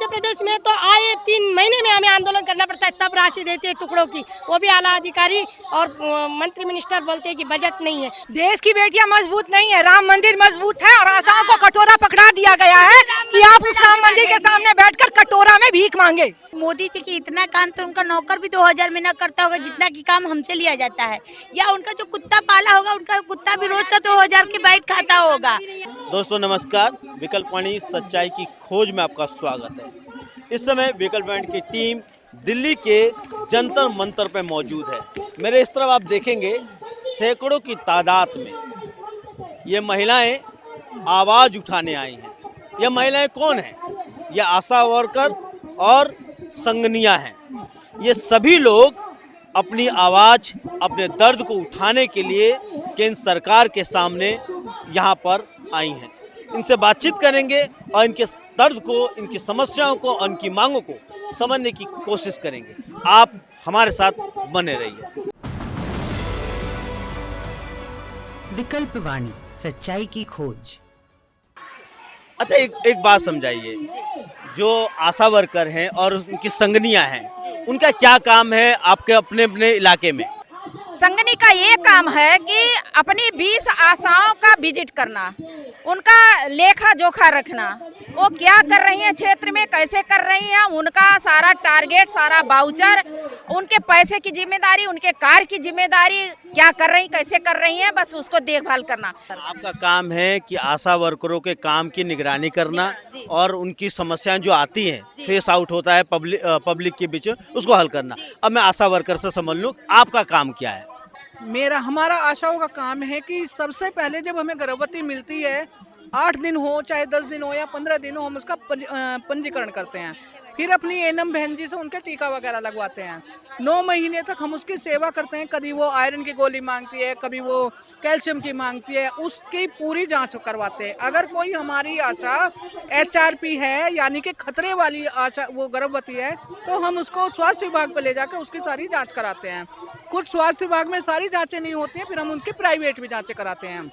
मध्य प्रदेश में तो आए 3 महीने में हमें आंदोलन करना पड़ता है, तब राशि देती है टुकड़ों की, वो भी आला अधिकारी और मंत्री मिनिस्टर बोलते हैं कि बजट नहीं है। देश की बेटियां मजबूत नहीं है, राम मंदिर मजबूत है और आशाओं को कटोरा पकड़ा दिया गया है कि आप उस राम मंदिर के सामने बैठकर कटोरा में भीख मांगे। मोदी जी की इतना काम तो उनका नौकर भी 2000 में न करता होगा जितना की काम हमसे लिया जाता है, या उनका जो कुत्ता पाला होगा उनका कुत्ता भी रोज का 2000 की बाइट खाता होगा। दोस्तों नमस्कार, विकल्पवाणी सच्चाई की खोज में आपका स्वागत है। इस समय विकल्पवाणी की टीम दिल्ली के जंतर मंतर पर मौजूद है। मेरे इस तरफ आप देखेंगे सैकड़ों की तादाद में ये महिलाएं आवाज़ उठाने आई हैं। ये महिलाएं कौन हैं? ये आशा वर्कर और संगनिया हैं। ये सभी लोग अपनी आवाज़, अपने दर्द को उठाने के लिए केंद्र सरकार के सामने यहाँ पर आई हैं। इनसे बातचीत करेंगे और इनके दर्द को, इनकी समस्याओं को और इनकी मांगों को समझने की कोशिश करेंगे। आप हमारे साथ बने रहिए। विकल्पवाणी सच्चाई की खोज। अच्छा, एक बात समझाइए, जो आशा वर्कर हैं और उनकी संगनियां हैं, उनका क्या काम है आपके अपने अपने इलाके में? संगनी का ये काम है कि अपनी 20 आशाओं का विजिट करना, उनका लेखा जोखा रखना, वो क्या कर रही हैं क्षेत्र में, कैसे कर रही हैं, उनका सारा टारगेट, सारा बाउचर, उनके पैसे की जिम्मेदारी, उनके कार्य की जिम्मेदारी, क्या कर रही, कैसे कर रही हैं, बस उसको देखभाल करना। आपका काम है कि आशा वर्करों के काम की निगरानी करना और उनकी समस्याएं जो आती हैं, फेस आउट होता है पब्लिक के बीच, उसको हल करना। अब मैं आशा वर्कर से समझ लूँ, आपका काम क्या है? हमारा आशाओं का काम है कि सबसे पहले जब हमें गर्भवती मिलती है, 8 दिन हो चाहे 10 दिन हो या 15 दिन हो, हम उसका पंजीकरण करते हैं। फिर अपनी एनम बहन जी से उनके टीका वगैरह लगवाते हैं। 9 महीने तक हम उसकी सेवा करते हैं। कभी वो आयरन की गोली मांगती है, कभी वो कैल्शियम की मांगती है, उसकी पूरी जांच करवाते हैं। अगर कोई हमारी आशा HRP है, यानी कि खतरे वाली आशा, वो गर्भवती है, तो हम उसको स्वास्थ्य विभाग पर ले जाकर उसकी सारी जाँच कराते हैं। कुछ स्वास्थ्य विभाग में सारी जाँचें नहीं होती हैं, फिर हम उनकी प्राइवेट भी जाँचें कराते हैं।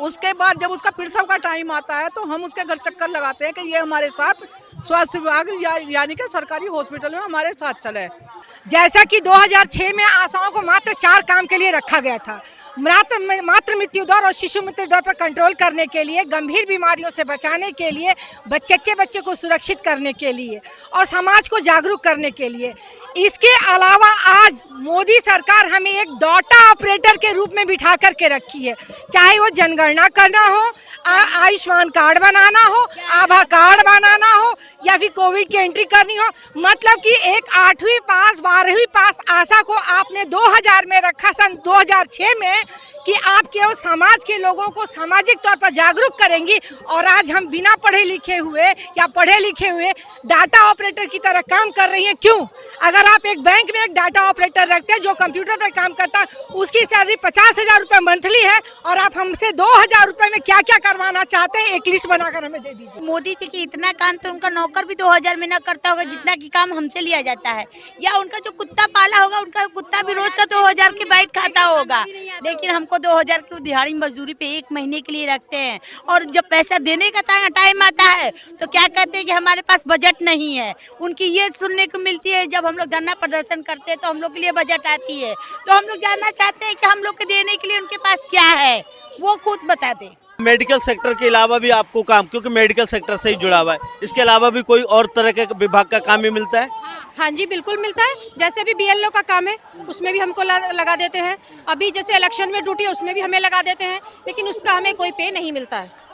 उसके बाद जब उसका प्रसव का टाइम आता है तो हम उसके घर चक्कर लगाते हैं कि ये हमारे साथ स्वास्थ्य विभाग यानी कि सरकारी हॉस्पिटल में हमारे साथ चले। जैसा कि 2006 में आशाओं को मात्र 4 काम के लिए रखा गया था। मातृ मृत्यु दर और शिशु मृत्यु दर पर कंट्रोल करने के लिए, गंभीर बीमारियों से बचाने के लिए, बच्चे को सुरक्षित करने के लिए और समाज को जागरूक करने के लिए। इसके अलावा आज मोदी सरकार हमें एक डाटा ऑपरेटर के रूप में बिठा करके रखी है। चाहे वो जनगणना करना हो, आयुष्मान कार्ड बनाना हो, आभा कार्ड बनाना हो या फिर कोविड की एंट्री करनी हो, मतलब कि एक 8वीं पास 12वीं पास आशा को आपने 2000 में रखा सन 2006 में कि आप केवल समाज के लोगों को सामाजिक तौर पर जागरूक करेंगी, और आज हम बिना पढ़े लिखे हुए या पढ़े लिखे हुए डाटा ऑपरेटर की तरह काम कर रही हैं। क्यों? अगर आप एक बैंक में एक डाटा ऑपरेटर रखते हैं जो कंप्यूटर पर काम करता है, उसकी सैलरी 50,000 रुपये मंथली है, और आप हमसे 2000 रुपये में क्या क्या करवाना चाहते हैं, एक लिस्ट बनाकर हमें दे दीजिए। मोदी जी की इतना काम तो उनका नौकर भी 2000 में न करता होगा जितना की काम हमसे लिया जाता है, या उनका जो कुत्ता पाला होगा उनका कुत्ता भी रोज का 2000 की बाइट खाता होगा। लेकिन हमको 2000 की दिहाड़ी मजदूरी पे 1 महीने के लिए रखते हैं, और जब पैसा देने का टाइम आता है तो क्या कहते हैं कि हमारे पास बजट नहीं है। उनकी ये सुनने को मिलती है, जब हम लोग धरना प्रदर्शन करते हैं तो हम लोग के लिए बजट आती है, तो हम लोग जानना चाहते हैं कि हम लोग के देने के लिए उनके पास क्या है, वो खुद बता दें। मेडिकल सेक्टर के अलावा भी आपको काम, क्योंकि मेडिकल सेक्टर से ही जुड़ा हुआ है, इसके अलावा भी कोई और तरह के विभाग का काम भी मिलता है? हाँ जी, बिल्कुल मिलता है। जैसे अभी BLO का काम है, उसमें भी हमको लगा देते हैं। अभी जैसे इलेक्शन में ड्यूटी है, उसमें भी हमें लगा देते हैं, लेकिन उसका हमें कोई पे नहीं मिलता है।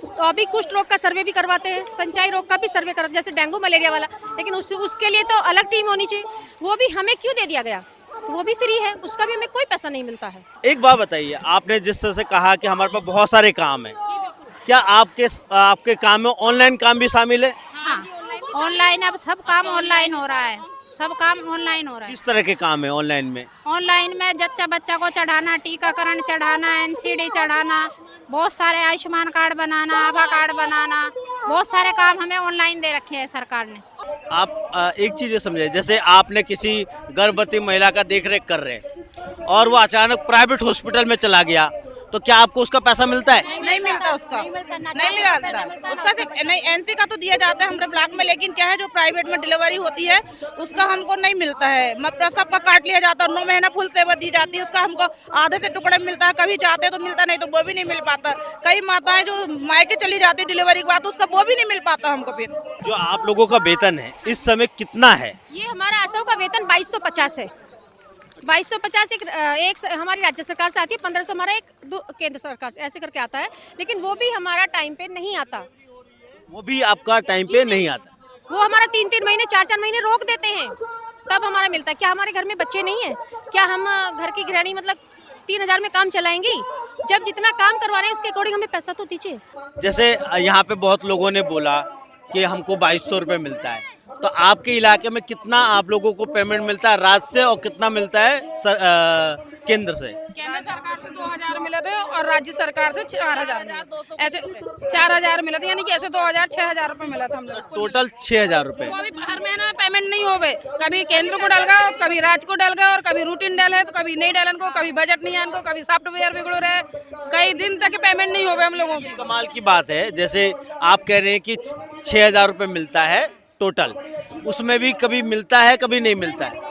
तो अभी कुष्ठ रोग का सर्वे भी करवाते हैं, संचाई रोग का भी सर्वे कर, जैसे डेंगू मलेरिया वाला, लेकिन उसके लिए तो अलग टीम होनी चाहिए। वो भी हमें क्यों दे दिया गया? तो वो भी फ्री है, उसका भी हमें कोई पैसा नहीं मिलता है। एक बात बताइए, आपने जिस तरह से कहा कि हमारे पास बहुत सारे काम हैं, क्या आपके काम में ऑनलाइन काम भी शामिल है? हाँ, ऑनलाइन अब सब काम ऑनलाइन हो रहा है, सब काम ऑनलाइन हो रहा है। किस तरह के काम है ऑनलाइन में? ऑनलाइन में जच्चा बच्चा को चढ़ाना, टीकाकरण चढ़ाना, NCD चढ़ाना, बहुत सारे आयुष्मान कार्ड बनाना, आभा कार्ड बनाना, बहुत सारे काम हमें ऑनलाइन दे रखे हैं सरकार ने। आप एक चीज़ ये समझे, जैसे आपने किसी गर्भवती महिला का देख रेख कर रहे हैं और वो अचानक प्राइवेट हॉस्पिटल में चला गया, तो क्या आपको उसका पैसा मिलता है? नहीं मिलता उसका, नहीं मिलता उसका। सिर्फ नहीं, एनसी का तो दिया जाता है हमारे ब्लॉक में, लेकिन क्या है जो प्राइवेट में डिलीवरी होती है उसका हमको नहीं मिलता है। प्रसव का काट लिया जाता है, 9 महीना फुल सेवा दी जाती है, उसका हमको आधे से टुकड़े मिलता है, कभी चाहते तो मिलता, नहीं तो वो भी नहीं मिल पाता। कई माताएं जो मायके चली जाती डिलीवरी के बाद, उसका वो भी नहीं मिल पाता हमको। फिर जो आप लोगों का वेतन है इस समय कितना है? ये हमारा आशाओं का वेतन 2250 है। 2250 एक हमारी राज्य सरकार से आती है, 1500 हमारा एक केंद्र सरकार से, ऐसे करके आता है। लेकिन वो भी हमारा टाइम पे नहीं आता, वो भी आपका टाइम पे नहीं आता। वो हमारा 3-3 महीने 4-4 महीने रोक देते हैं, तब हमारा मिलता है। क्या हमारे घर में बच्चे नहीं हैं? क्या हम घर की गृहिणी मतलब 3000 में काम चलाएंगी? जब जितना काम करवा रहे हैं उसके अकॉर्डिंग हमें पैसा तो दीजिए। जैसे यहाँ पे बहुत लोगों ने बोला कि हमको 2200 रुपये मिलता है, तो आपके इलाके में कितना आप लोगों को पेमेंट मिलता है राज्य से और कितना मिलता है केंद्र से? केंद्र सरकार से 2000 मिले थे और राज्य सरकार से 4000 मिले, ऐसे 4000 मिले थे, यानी कि ऐसे 2000-6000 रुपए मिला था हम लोग। टोटल 6000 रुपये। वो भी हर महीना पेमेंट नहीं हो गए, कभी केंद्र को डल गए, कभी राज्य को डल गए, और कभी रूटीन डल है तो कभी नहीं डलन को, कभी बजट नहीं आन को, कभी सॉफ्टवेयर बिगड़ रहे, कई दिन तक पेमेंट नहीं हो गए हम लोगों की। कमाल की बात है, जैसे आप कह रहे हैं कि 6000 रुपये मिलता है टोटल, उसमें भी कभी मिलता है कभी नहीं मिलता है।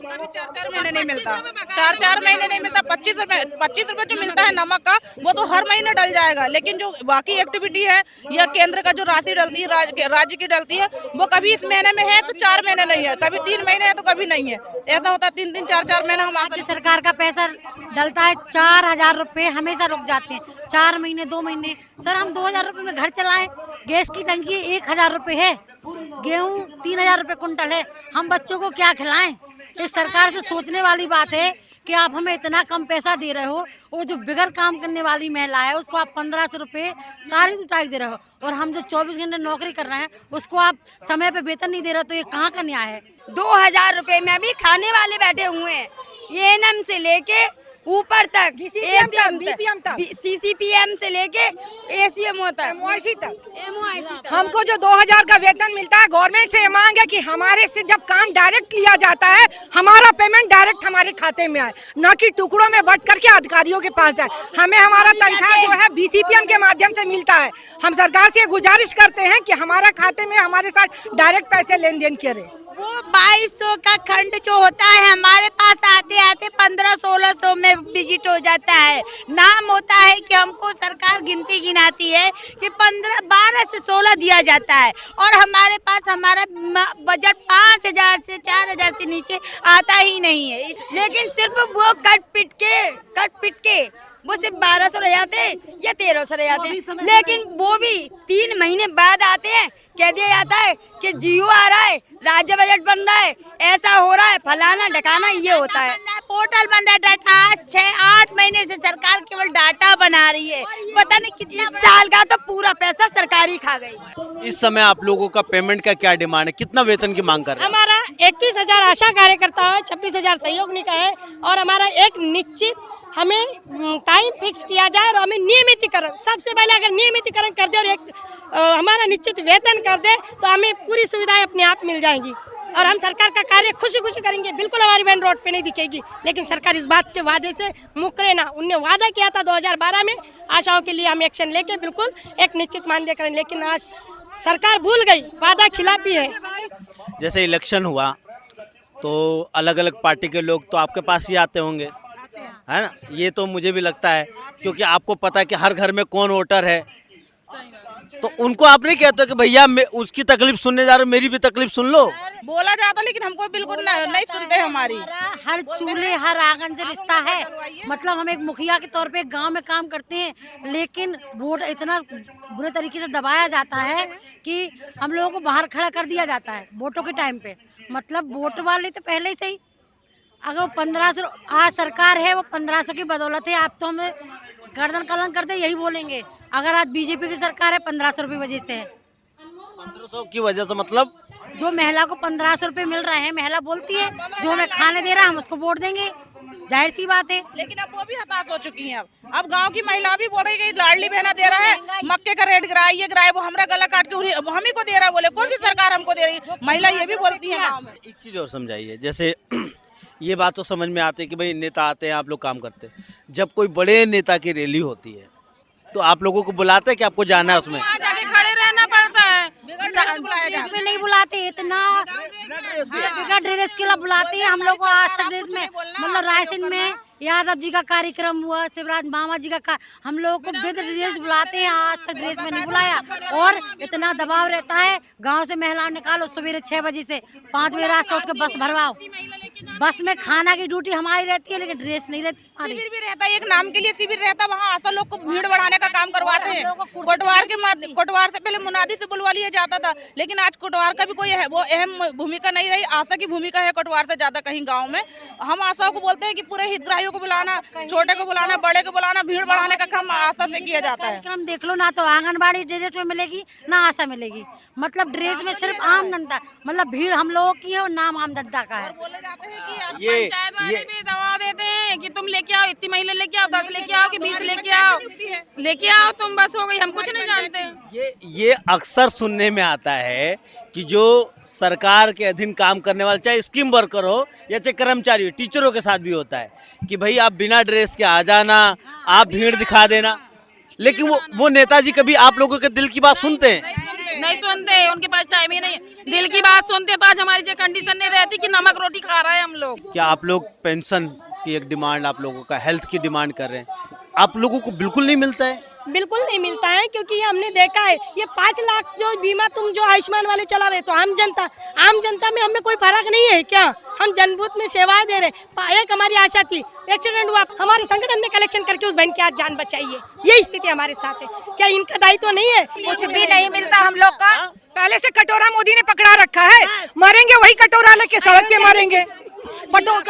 कभी 4-4 महीने नहीं मिलता, 4-4 महीने नहीं मिलता। 25 रुपए जो मिलता है नमक का, वो तो हर महीने डल जाएगा, लेकिन जो बाकी एक्टिविटी है या केंद्र का जो राशि डलती है, राज्य की डलती है, वो कभी इस महीने में है तो 4 महीने नहीं है, कभी 3 महीने है तो कभी नहीं है। ऐसा होता है 3-3, 4-4 महीने हम राज्य सरकार का पैसा डलता है। 4000 रुपए हमेशा रुक जाते हैं, 4 महीने 2 महीने। सर हम 2000 रुपए में घर चलाएं, गैस की टंकी 1000 रुपए है, गेहूँ 3000 रुपए कुंटल है, हम बच्चों को क्या खिलाएं? इस सरकार से सोचने वाली बात है कि आप हमें इतना कम पैसा दे रहे हो, और जो बिगड़ काम करने वाली महिला है उसको आप 1500 रुपये तारीख उतार दे रहे हो, और हम जो 24 घंटे नौकरी कर रहे हैं उसको आप समय पे वेतन नहीं दे रहे हो, तो ये कहाँ का न्याय है? 2000 रुपए में अभी खाने वाले बैठे हुए हैं, ये एनएम से लेके ऊपर तक, CCPM से लेके ACMO तक, MOIC तक। हमको जो 2000 का वेतन मिलता है, गवर्नमेंट से ये मांग है कि हमारे से जब काम डायरेक्ट लिया जाता है, हमारा पेमेंट डायरेक्ट हमारे खाते में आए, न कि टुकड़ों में बंट करके अधिकारियों के पास जाए। हमें हमारा तनख्वाह जो है BCPM के माध्यम से मिलता है। हम सरकार से गुजारिश करते हैं कि हमारा खाते में हमारे साथ डायरेक्ट पैसे लेन देन करें। वो 2200 का खंड जो होता है हमारे पास आते आते 1500-1600 में विजिट हो जाता है। नाम होता है कि हमको सरकार गिनती गिनाती है कि 12 से 16 दिया जाता है, और हमारे पास हमारा बजट 5000 से 4000 से नीचे आता ही नहीं है। लेकिन सिर्फ वो कट पिट के वो सिर्फ 1200 रह जाते या 1300 रह जाते, लेकिन वो भी 3 महीने बाद आते हैं, कह दिया जाता है कि जियो आ रहा है, राज्य बजट बन रहा है, ऐसा हो रहा है, फलाना ढकाना, ये होता है। पोर्टल बन रहा है, डाटा 6-8 महीने से सरकार केवल डाटा बना रही है, पता नहीं कितना। इस साल का तो पूरा पैसा सरकारी खा गई। इस समय आप लोगों का पेमेंट का क्या डिमांड है, कितना वेतन की मांग कर रहे हैं? हमारा 31,000 आशा कार्यकर्ता है, 26,000 सहयोगी का है, और हमारा एक निश्चित हमें टाइम फिक्स किया जाए, और हमें नियमितीकरण, सबसे पहले अगर नियमितीकरण कर दे और एक हमारा निश्चित वेतन कर दे, तो हमें पूरी सुविधाएं अपने आप मिल जाएंगी, और हम सरकार का कार्य खुशी खुशी करेंगे। बिल्कुल हमारी बहन रोड पे नहीं दिखेगी, लेकिन सरकार इस बात के वादे से मुकरे ना। उनने वादा किया था 2012 में, आशाओं के लिए हम एक्शन लेके बिल्कुल एक निश्चित मानदेय करें, लेकिन आज सरकार भूल गई, वादा खिलाफी है। जैसे इलेक्शन हुआ तो अलग अलग पार्टी के लोग तो आपके पास ही आते होंगे, है ना? ये तो मुझे भी लगता है, क्योंकि आपको पता है कि हर घर में कौन वोटर है, तो उनको आप नहीं कहते कि भैया मैं उसकी तकलीफ सुनने जा रहा हूँ, मेरी भी तकलीफ सुन लो। बोला जाता, लेकिन हमको बिल्कुल नहीं सुनते हमारी। हर चूल्हे हर आंगन से रिश्ता है, मतलब हम एक मुखिया के तौर पे गांव में काम करते हैं, लेकिन वोट इतना बुरे तरीके से दबाया जाता है कि हम लोगों को बाहर खड़ा कर दिया जाता है वोटों के टाइम पे। मतलब वोट वाले तो पहले से ही, अगर वो 1500 आज सरकार है, वो 1500 की बदौलत है, आप तो हमें गर्दन कलंक करते यही बोलेंगे। अगर आज बीजेपी की सरकार है, 1500 रुपये वजह से है। 1500 की वजह से मतलब जो महिला को 1500 रुपये मिल रहे हैं, महिला बोलती है जो हमें खाने दे रहा है हम उसको वोट देंगे, जाहिर सी बात है। लेकिन अब वो भी हताश हो चुकी हैं। अब गांव की महिला भी बोल रही है कि लाडली बहना दे रहा है, मक्के का रेट गिराया, ये गिराया, वो हमारा गला काट के हम ही को दे रहा है। बोले कौन सी सरकार हमको दे रही है? महिला ये भी बोलती है गाँव में। एक चीज़ और समझाइए, जैसे ये बात तो समझ में आती है कि भाई नेता आते हैं, आप लोग काम करते हैं। जब कोई बड़े नेता की रैली होती है तो आप लोगों को बुलाते हैं कि आपको जाना है उसमें? वहाँ जाके खड़े रहना पड़ता है। इसमें नहीं बुलाते, इतना बिना ड्रेस के लिए बुलाते हैं हम लोग को। आज तक ड्रेस में मतलब रायसेन में यादव जी का कार्यक्रम हुआ, शिवराज मामा जी का हम लोगों को बिना ड्रेस बुलाते हैं, आज तक ड्रेस में नहीं बुलाया। और इतना दबाव रहता है, गांव से महिलाओं निकालो सवेरे 6 बजे से 5 बजे रात उठ के बस भरवाओ। बस में खाना की ड्यूटी हमारी रहती है, लेकिन ड्रेस नहीं रहती हमारी। शिविर भी रहता है, एक नाम के लिए शिविर रहता है, वहाँ आशा लोग को भीड़ बढ़ाने का काम करवाते हैं। कोटवार से पहले मुनादी से बुलवा लिया जाता था, लेकिन आज कोटवार का भी कोई वो अहम भूमिका नहीं रही। आशा की भूमिका है कोटवार से ज्यादा कहीं गाँव में। हम आशा को बोलते हैं कि पूरे हितग्राहियों को बुलाना, छोटे को बुलाना, बड़े को बुलाना, भीड़ बढ़ाने का काम आशा से किया जाता है। कार्यक्रम देख लो ना, तो आंगनबाड़ी ड्रेस में मिलेगी ना आशा मिलेगी। मतलब ड्रेस में सिर्फ आम जनता, मतलब भीड़ हम लोगों की है और नाम आम जनता का है। बोले जाते हैं कि पंचायत वाले भी दबाव देते हैं कि तुम लेके आओ, इतनी महिला लेके आओ, 10 लेके आओ कि 20 लेके आओ तुम, बस हो गई, हम कुछ नहीं जानते। ये अक्सर सुनने में आता है कि जो सरकार के अधीन काम करने वाले, चाहे स्कीम वर्कर हो या चाहे कर्मचारी हो, टीचरों के साथ भी होता है कि भाई आप बिना ड्रेस के आ जाना, आप भीड़ दिखा देना। लेकिन वो नेताजी कभी आप लोगों के दिल की बात सुनते हैं? नहीं सुनते, उनके पास टाइम ही नहीं। दिल की बात सुनते तो आज हमारी जो कंडीशन नहीं रहती कि नमक रोटी खा रहा है हम लोग। क्या आप लोग पेंशन की एक डिमांड, आप लोगों का हेल्थ की डिमांड कर रहे हैं, आप लोगों को बिल्कुल नहीं मिलता है? बिल्कुल नहीं मिलता है, क्योंकि ये हमने देखा है, ये 5 लाख जो बीमा तुम जो आयुष्मान वाले चला रहे, तो आम जनता में हमें कोई फर्क नहीं है क्या? हम जनबूथ में सेवाएं दे रहे। एक हमारी आशा थी, एक्सीडेंट हुआ, हमारे संगठन ने कलेक्शन करके उस बहन की आज जान बचाई है। ये स्थिति हमारे साथ है, क्या इनका दायित्व तो नहीं है? कुछ भी नहीं मिलता हम लोग का। पहले से कटोरा मोदी ने पकड़ा रखा है, मरेंगे वही कटोरा लेके सड़क पे मरेंगे।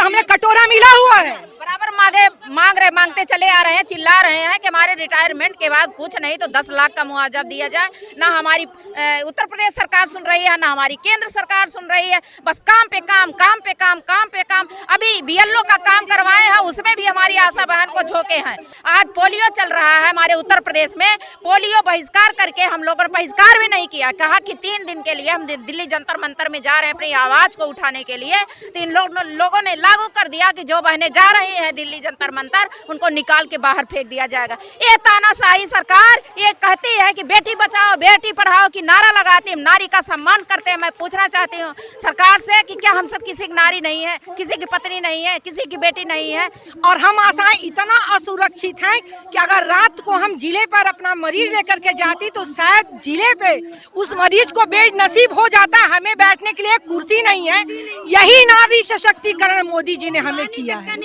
हमें कटोरा मिला हुआ है, बराबर मांगते चले आ रहे हैं, चिल्ला रहे हैं कि हमारे रिटायरमेंट के बाद कुछ नहीं तो 10 लाख का मुआवजा दिया जाए। ना हमारी उत्तर प्रदेश सरकार सुन रही है, ना हमारी केंद्र सरकार सुन रही है। बस काम पे काम, काम पे काम, काम पे काम। अभी बीएलओ का काम करवाए हैं, उसमें भी हमारी आशा बहन को झोंके हैं। आज पोलियो चल रहा है हमारे उत्तर प्रदेश में, पोलियो बहिष्कार करके हम लोगों ने बहिष्कार भी नहीं किया। कहा कि 3 दिन के लिए हम दिल्ली जंतर मंतर में जा रहे हैं अपनी आवाज को उठाने के लिए। तो इन लोगों ने लागू कर दिया कि जो बहनें जा रही है दिल्ली जंतर मंतर, उनको निकाल के बाहर फेंक दिया जाएगा। ये तानाशाही सरकार ये कहती है कि बेटी बचाओ बेटी पढ़ाओ की नारा लगाती है, नारी का सम्मान करते हैं। मैं पूछना चाहती हूँ सरकार से कि क्या हम सब किसी की नारी नहीं है, किसी की पत्नी नहीं है, किसी की बेटी नहीं है? और हम आशाएं इतना असुरक्षित हैं कि अगर रात को हम जिले पर अपना मरीज लेकर के जाती तो शायद जिले पे उस मरीज को बेड नसीब हो जाता। हमें बैठने के लिए कुर्सी नहीं है। यही नारी सशक्तिकरण मोदी जी ने हमें किया है।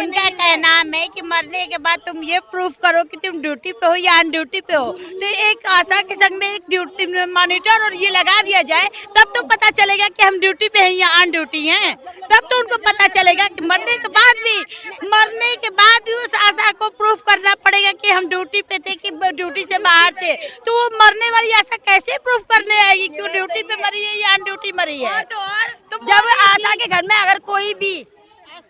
उनका कहना है कि मरने के बाद तुम ये प्रूफ करो कि तुम ड्यूटी पे हो या अन ड्यूटी पे हो। तो एक आशा के संग में एक ड्यूटी मॉनिटर और ये लगा दिया जाए, तब तो पता चलेगा कि हम ड्यूटी पे हैं या अन ड्यूटी हैं। तब तो उनको पता चलेगा कि मरने के बाद भी उस आशा को प्रूफ करना पड़ेगा कि हम ड्यूटी पे थे कि ड्यूटी से बाहर थे। तो वो मरने वाली आशा कैसे प्रूफ करने आएगी कि वो ड्यूटी पे मरी है या अन ड्यूटी मरी है? तो जब आशा के घर में अगर कोई भी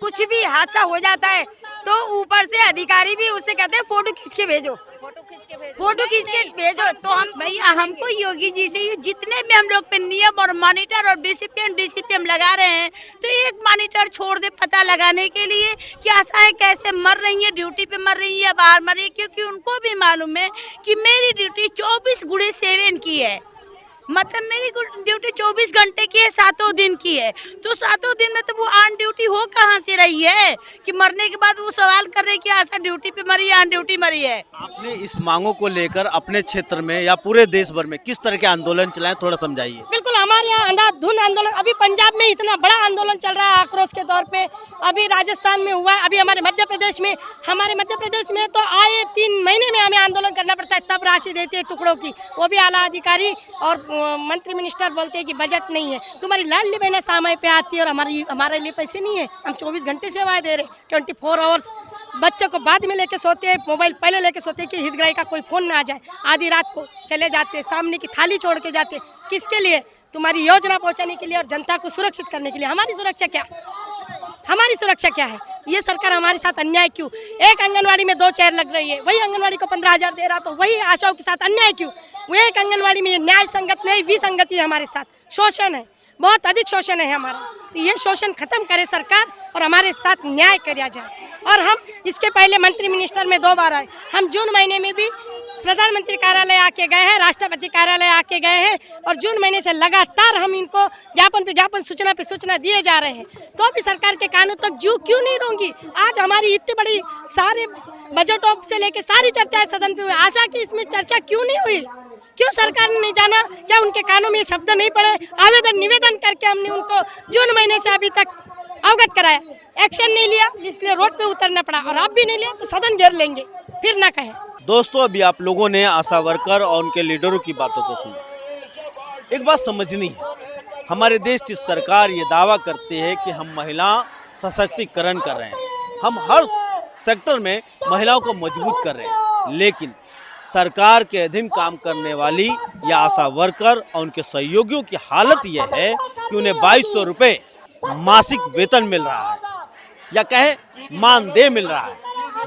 कुछ भी हादसा हो जाता है तो ऊपर से अधिकारी भी उससे कहते हैं फोटो खींच के भेजो। तो हम भैया हमको योगी जी से जितने भी हम लोग पे नियम और मॉनिटर और डीसीपीएम लगा रहे हैं, तो एक मॉनिटर छोड़ दे पता लगाने के लिए कि आशाएं कैसे मर रही है, ड्यूटी पे मर रही है या बाहर मर रही है। क्योंकि उनको भी मालूम है कि मेरी ड्यूटी 24/7 की है, मतलब मेरी ड्यूटी 24 घंटे की है, 7 दिन की है। तो 7 दिन में तो वो ऑन ड्यूटी हो कहाँ से रही है कि मरने के बाद वो सवाल कर रहे कि आशा ड्यूटी पे मरी है, ऑन ड्यूटी मरी है। आपने इस मांगों को लेकर अपने क्षेत्र में या पूरे देश भर में किस तरह के आंदोलन चलाएं, थोड़ा समझाइए। बिल्कुल, हमारे यहाँ अंधाधुंध आंदोलन, अभी पंजाब में इतना बड़ा आंदोलन चल रहा है आक्रोश के तौर पे, अभी राजस्थान में हुआ है, अभी हमारे मध्य प्रदेश में तो आए 3 महीने में हमें आंदोलन करना पड़ता है, तब राशि देती है टुकड़ों की। वो भी आला अधिकारी और मंत्री मिनिस्टर बोलते हैं कि बजट नहीं है। तुम्हारी लाडली बहना समय पे आती है और हमारे लिए पैसे नहीं है। हम 24 घंटे सेवाएं दे रहे, 24 आवर्स। बच्चों को बाद में लेके सोते हैं, मोबाइल पहले लेके सोते हैं कि हितग्राही का कोई फोन ना आ जाए। आधी रात को चले जाते हैं, सामने की थाली छोड़ के जाते। किसके लिए? तुम्हारी योजना पहुंचाने के लिए और जनता को सुरक्षित करने के लिए। हमारी सुरक्षा क्या है? ये सरकार हमारे साथ अन्याय क्यों? एक आंगनवाड़ी में 2 चेयर लग रही है, वही आंगनवाड़ी को 15,000 दे रहा, तो वही आशाओं के साथ अन्याय क्यों? वो एक आंगनवाड़ी में न्याय संगत नहीं, विसंगति है हमारे साथ, शोषण है। बहुत अधिक शोषण है हमारा। तो ये शोषण खत्म करे सरकार और हमारे साथ न्याय किया जाए। और हम इसके पहले मंत्री मिनिस्टर में 2 बार आए। हम जून महीने में भी प्रधानमंत्री कार्यालय आके गए हैं, राष्ट्रपति कार्यालय आके गए हैं और जून महीने से लगातार हम इनको ज्ञापन पे ज्ञापन, सूचना पे सूचना दिए जा रहे हैं, तो भी सरकार के कानों तक जू क्यों नहीं रहूंगी। आज हमारी इतनी बड़ी सारे बजटों से लेके सारी चर्चाएं सदन पे हुई, आशा की इसमें चर्चा क्यों नहीं हुई? क्यों सरकार ने नहीं जाना? क्या उनके कानों में ये शब्द नहीं पड़े? आवेदन निवेदन करके हमने उनको जून महीने से अभी तक अवगत कराया, एक्शन नहीं लिया, इसलिए रोड पे उतरना पड़ा। और अब भी नहीं लिया तो सदन घेर लेंगे, फिर ना कहें। दोस्तों, अभी आप लोगों ने आशा वर्कर और उनके लीडरों की बातों को सुना। एक बात समझनी है, हमारे देश की सरकार ये दावा करती है कि हम महिला सशक्तिकरण कर रहे हैं, हम हर सेक्टर में महिलाओं को मजबूत कर रहे हैं, लेकिन सरकार के अधीन काम करने वाली या आशा वर्कर और उनके सहयोगियों की हालत यह है कि उन्हें 2200 रुपये मासिक वेतन मिल रहा है या कहें मानदेय मिल रहा है,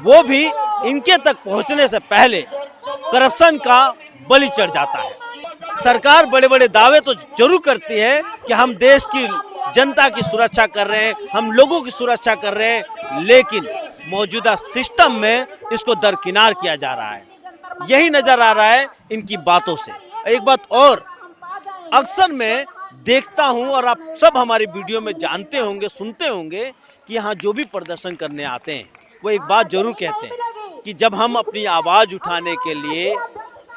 वो भी इनके तक पहुंचने से पहले करप्शन का बलि चढ़ जाता है। सरकार बड़े बड़े दावे तो जरूर करती है कि हम देश की जनता की सुरक्षा कर रहे हैं, हम लोगों की सुरक्षा कर रहे हैं, लेकिन मौजूदा सिस्टम में इसको दरकिनार किया जा रहा है। यही नजर आ रहा है इनकी बातों से। एक बात और, अक्सर मैं देखता हूं और आप सब हमारी वीडियो में जानते होंगे, सुनते होंगे कि यहाँ जो भी प्रदर्शन करने आते हैं वो एक बात जरूर कहते हैं कि जब हम अपनी आवाज़ उठाने के लिए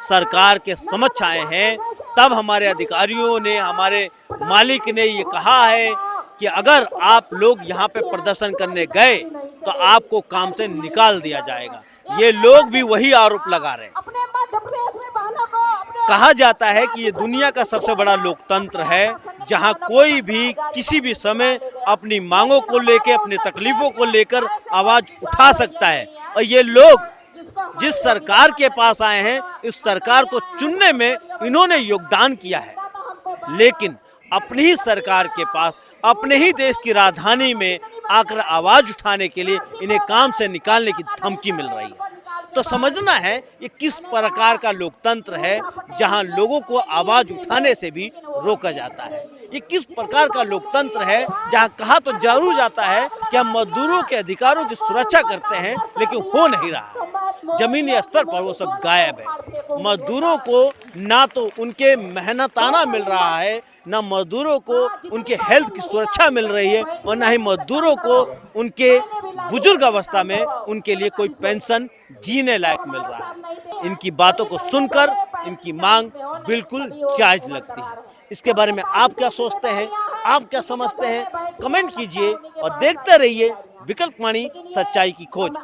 सरकार के समक्ष आए हैं, तब हमारे अधिकारियों ने, हमारे मालिक ने ये कहा है कि अगर आप लोग यहाँ पे प्रदर्शन करने गए तो आपको काम से निकाल दिया जाएगा। ये लोग भी वही आरोप लगा रहे हैं। कहा जाता है कि ये दुनिया का सबसे बड़ा लोकतंत्र है, जहां कोई भी किसी भी समय अपनी मांगों को लेकर, अपनी तकलीफों को लेकर आवाज उठा सकता है। और ये लोग जिस सरकार के पास आए हैं, इस सरकार को चुनने में इन्होंने योगदान किया है, लेकिन अपनी ही सरकार के पास, अपने ही देश की राजधानी में आकर आवाज उठाने के लिए इन्हें काम से निकालने की धमकी मिल रही है। तो समझना है ये किस प्रकार का लोकतंत्र है जहां लोगों को आवाज उठाने से भी रोका जाता है। ये किस प्रकार का लोकतंत्र है जहां कहा तो जरूर जाता है कि हम मजदूरों के अधिकारों की सुरक्षा करते हैं, लेकिन हो नहीं रहा। जमीनी स्तर पर वो सब गायब है। मजदूरों को ना तो उनके मेहनताना मिल रहा है, ना मजदूरों को उनके हेल्थ की सुरक्षा मिल रही है, और ना ही मजदूरों को उनके बुजुर्ग अवस्था में उनके लिए कोई पेंशन जीने लायक मिल रहा है। इनकी बातों को सुनकर इनकी मांग बिल्कुल जायज लगती है। इसके बारे में आप क्या सोचते हैं, आप क्या समझते हैं, कमेंट कीजिए और देखते रहिए विकल्प वाणी, सच्चाई की खोज।